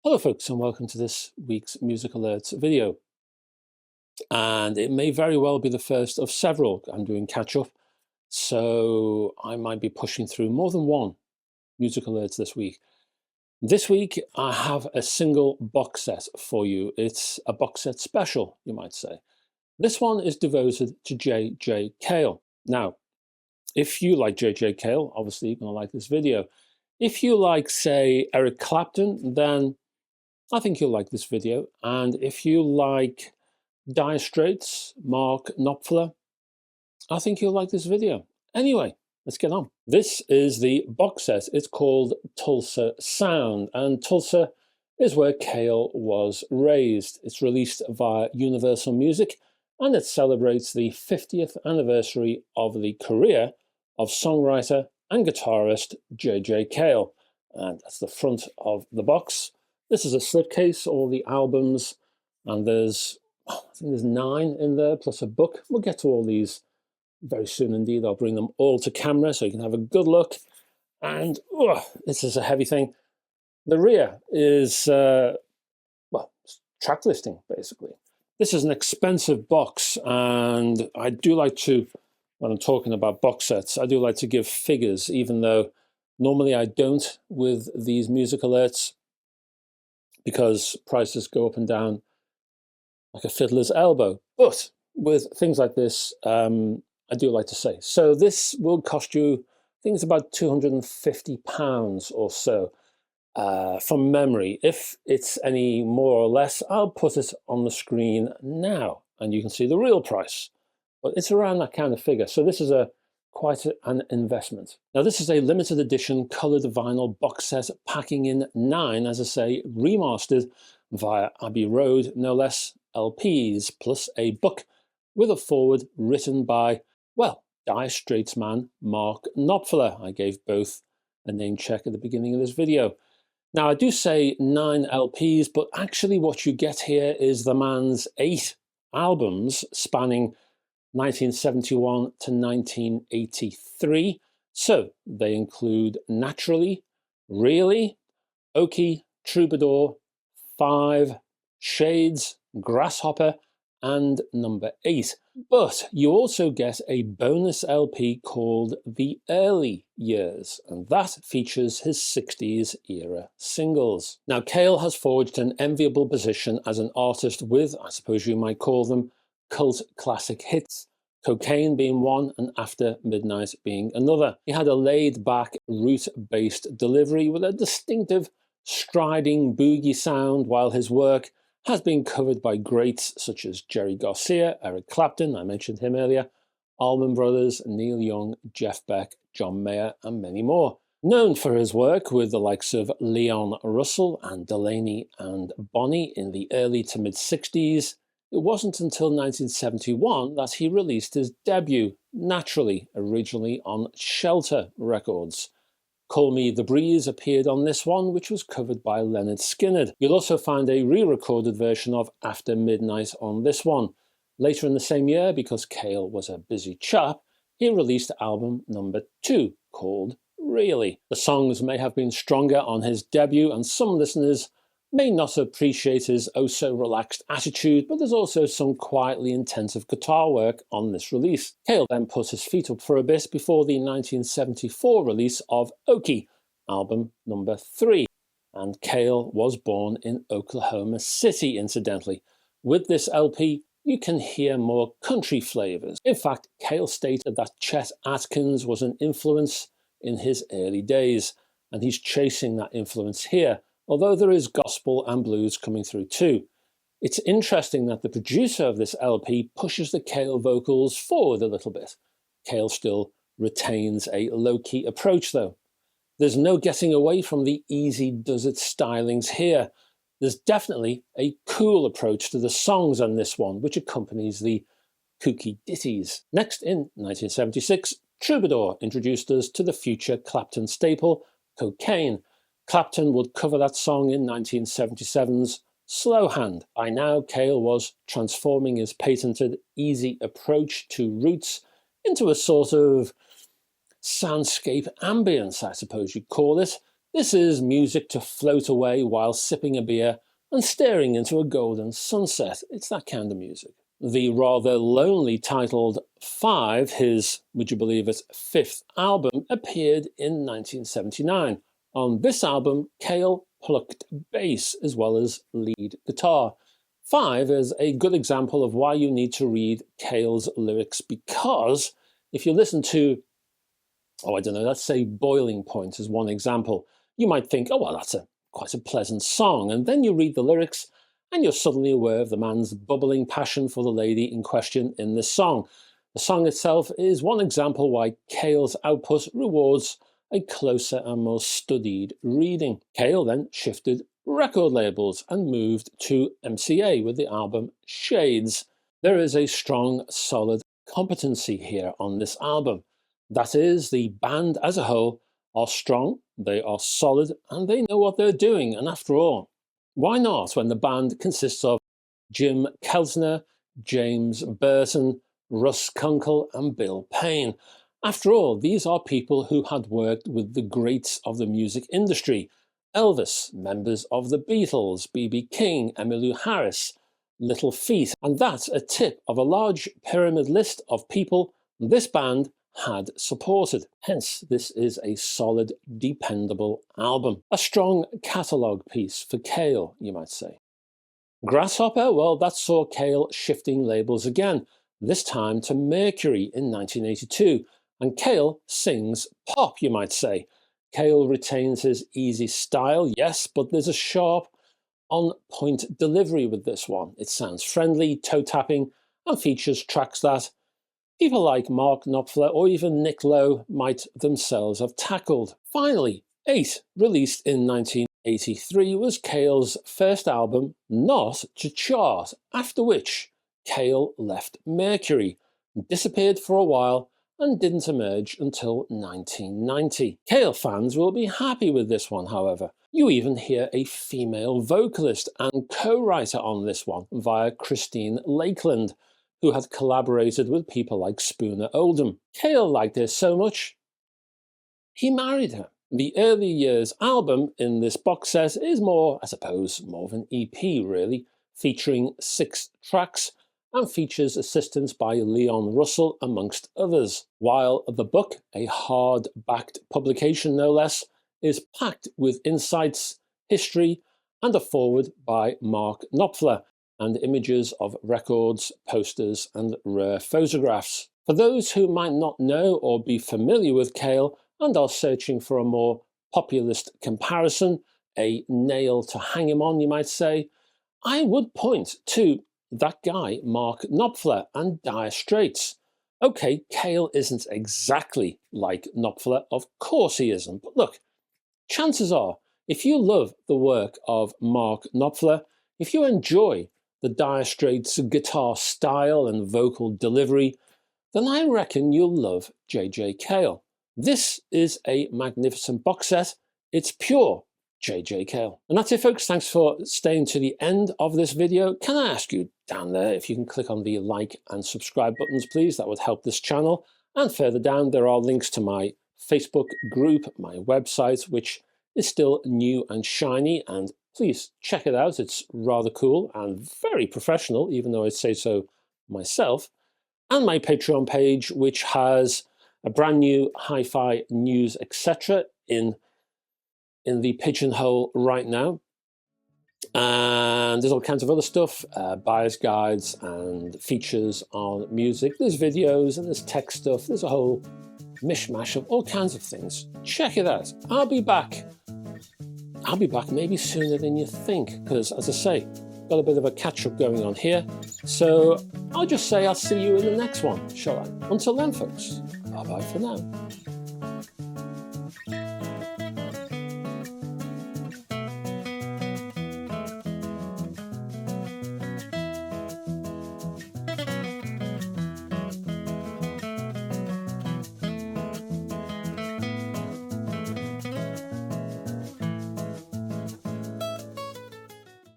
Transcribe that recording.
Hello folks, and welcome to this week's Music Alerts video. And it may very well be the first of several. I'm doing catch-up, so I might be pushing through more than one Music Alerts this week. This week I have a single box set for you. It's a box set special, you might say. This one is devoted to J.J. Cale. Now, if you like J.J. Cale, obviously you're going to like this video. If you like, say, Eric Clapton, then I think you'll like this video. And if you like Dire Straits, Mark Knopfler, I think you'll like this video. Anyway, let's get on. This is the box set. It's called Tulsa Sound, and Tulsa is where Cale was raised. It's released via Universal Music, and it celebrates the 50th anniversary of the career of songwriter and guitarist J.J. Cale. And that's the front of the box. This is a slipcase, all the albums, and I think there's 9 in there, plus a book. We'll get to all these very soon indeed. I'll bring them all to camera so you can have a good look. And this is a heavy thing. The rear is, track listing, basically. This is an expensive box, and I do like to, when I'm talking about box sets, I do like to give figures, even though normally I don't with these music alerts, because prices go up and down like a fiddler's elbow. But with things like this, I do like to say. So this will cost you, I think it's about £250 or so from memory. If it's any more or less, I'll put it on the screen now and you can see the real price. But it's around that kind of figure. So this is quite an investment. Now this is a limited edition coloured vinyl box set packing in 9, as I say, remastered via Abbey Road, no less, LPs, plus a book with a foreword written by, well, Dire Straits man Mark Knopfler. I gave both a name check at the beginning of this video. Now I do say 9 LPs, but actually what you get here is the man's 8 albums spanning 1971 to 1983. So they include Naturally, Really, Okie, Troubador, 5, Shades, Grasshopper, and number 8. But you also get a bonus LP called The Early Years, and that features his 60s era singles. Now, Cale has forged an enviable position as an artist with, I suppose you might call them, cult classic hits, Cocaine being one and After Midnight being another. He had a laid-back, root-based delivery with a distinctive, striding boogie sound, while his work has been covered by greats such as Jerry Garcia, Eric Clapton, I mentioned him earlier, Allman Brothers, Neil Young, Jeff Beck, John Mayer, and many more. Known for his work with the likes of Leon Russell and Delaney and Bonnie in the early to mid-60s, it wasn't until 1971 that he released his debut, Naturally, originally on Shelter Records. Call Me the Breeze appeared on this one, which was covered by Leonard Skinner. You'll also find a re-recorded version of After Midnight on this one. Later in the same year, because Cale was a busy chap, he released album number 2, called Really. The songs may have been stronger on his debut, and some listeners may not appreciate his oh-so-relaxed attitude, but there's also some quietly intensive guitar work on this release. Cale then put his feet up for a bit before the 1974 release of Okie, album number 3. And Cale was born in Oklahoma City, incidentally. With this LP, you can hear more country flavours. In fact, Cale stated that Chet Atkins was an influence in his early days, and he's chasing that influence here, although there is gospel and blues coming through too. It's interesting that the producer of this LP pushes the Cale vocals forward a little bit. Cale still retains a low-key approach though. There's no getting away from the easy-does-it stylings here. There's definitely a cool approach to the songs on this one, which accompanies the kooky ditties. Next, in 1976, Troubador introduced us to the future Clapton staple, Cocaine. Clapton would cover that song in 1977's Slow Hand. By now, Cale was transforming his patented easy approach to roots into a sort of soundscape ambience, I suppose you'd call it. This is music to float away while sipping a beer and staring into a golden sunset. It's that kind of music. The rather lonely titled 5, his, would you believe it, 5th album, appeared in 1979. On this album, Cale plucked bass as well as lead guitar. 5 is a good example of why you need to read Cale's lyrics, because if you listen to, I don't know, let's say Boiling Point as one example, you might think, oh, well, that's quite a pleasant song. And then you read the lyrics and you're suddenly aware of the man's bubbling passion for the lady in question in this song. The song itself is one example why Cale's output rewards a closer and more studied reading. Cale then shifted record labels and moved to MCA with the album Shades. There is a strong, solid competency here on this album. That is, the band as a whole are strong, they are solid, and they know what they're doing. And after all, why not when the band consists of Jim Kelsner, James Burton, Russ Kunkel, and Bill Payne? After all, these are people who had worked with the greats of the music industry. Elvis, members of the Beatles, B.B. King, Emmylou Harris, Little Feat, and that's a tip of a large pyramid list of people this band had supported. Hence, this is a solid, dependable album. A strong catalogue piece for Cale, you might say. Grasshopper, well, that saw Cale shifting labels again, this time to Mercury in 1982, and Cale sings pop, you might say. Cale retains his easy style, yes, but there's a sharp, on-point delivery with this one. It sounds friendly, toe-tapping, and features tracks that people like Mark Knopfler or even Nick Lowe might themselves have tackled. Finally, 8, released in 1983, was Cale's first album not to chart, after which Cale left Mercury, disappeared for a while, and didn't emerge until 1990. Cale fans will be happy with this one, however. You even hear a female vocalist and co-writer on this one via Christine Lakeland, who had collaborated with people like Spooner Oldham. Cale liked her so much, he married her. The Early Years album in this box set is more, I suppose, more of an EP really, featuring 6 tracks and features assistance by Leon Russell amongst others, while the book, a hard-backed publication no less, is packed with insights, history, and a foreword by Mark Knopfler, and images of records, posters, and rare photographs. For those who might not know or be familiar with Cale and are searching for a more populist comparison, a nail to hang him on, you might say, I would point to that guy, Mark Knopfler, and Dire Straits. Okay, Cale isn't exactly like Knopfler, of course he isn't, but look, chances are, if you love the work of Mark Knopfler, if you enjoy the Dire Straits guitar style and vocal delivery, then I reckon you'll love J.J. Cale. This is a magnificent box set. It's pure J.J. Cale. And that's it, folks. Thanks for staying to the end of this video. Can I ask you down there if you can click on the like and subscribe buttons, please? That would help this channel. And further down, there are links to my Facebook group, my website, which is still new and shiny, and please check it out. It's rather cool and very professional, even though I'd say so myself. And my Patreon page, which has a brand new hi-fi news, etc. in the pigeonhole right now. And there's all kinds of other stuff, buyer's guides and features on music. There's videos and there's tech stuff. There's a whole mishmash of all kinds of things. Check it out. I'll be back maybe sooner than you think, because as I say, got a bit of a catch-up going on here. So I'll just say I'll see you in the next one, shall I? Until then, folks, bye-bye for now.